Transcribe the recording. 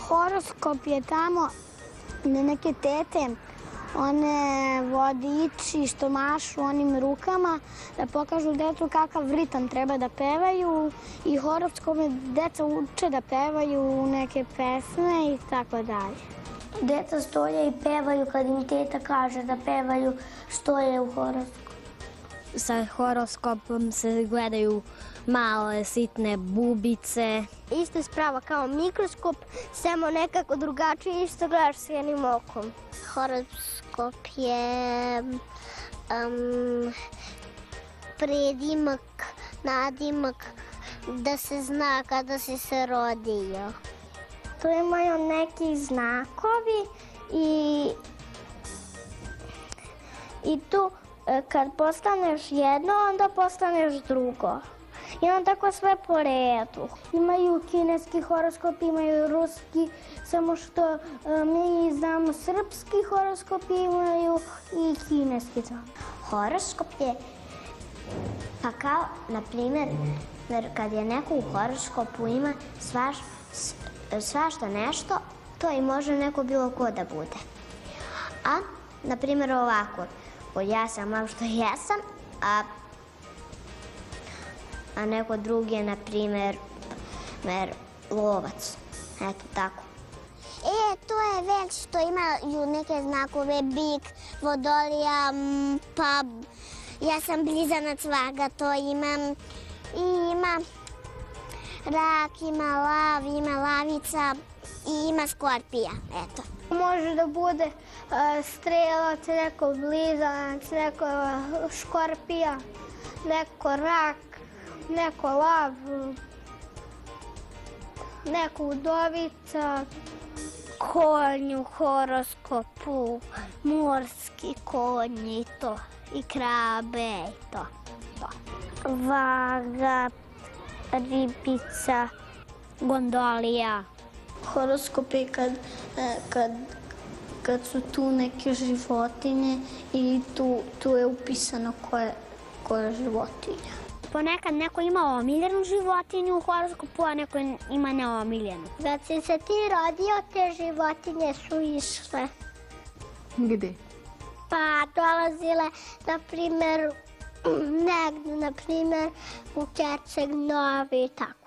Horoskop je tamo gde neke tete, one vodiči što mašu onim rukama da pokažu decu kakav ritam treba da pevaju i horoskopom deca uče da pevaju neke pesme i tako dalje. Deca stoje i pevaju kad im teta kaže da pevaju, stoje u horoskopu. Sa horoskopom se gledaju male sitne bubice. Isto je sprava kao mikroskop, samo nekako drugačije, isto gledaš s jednim okom. Horoskop je predimak, nadimak, da se zna kada si se rodio. Tu imaju neki znakovi i tu kad postaneš jedno, onda postaneš drugo. I onda tako sve po redu. Imaju kineski horoskop, imaju ruski, samo što mi znamo srpski horoskop, imaju i kineski znamo. Horoskop je, pa kao, na primjer, kad je neko u horoskopu ima svašta nešto, to i može neko bilo ko da bude. A, na primjer, ovako, ja sam ono što jesam, a neko drugi je, na primjer, lovac. Eto, tako. To je već što imaju neke znakove, bik, vodolija, pa ja sam blizanac vaga, to imam. I ima rak, ima lav, ima lavica i ima skorpija, eto. Može da bude strelac, neko blizanac, neko škorpija, neko rak, neko lav, neko udovica. Konj u horoskopu, morski konji, to, i krabe, i to. Vaga, ribica, gondolija. Horoskop je kad su tu neke životinje i tu je upisano koja je životinja. Ponekad neko ima omiljenu životinju u horoskopu, a neko ima neomiljenu. Kad si se ti rodio, te životinje su išle. Gde? Pa dolazile, na primjer, negdje, na primjer, u Herceg Novi i tako.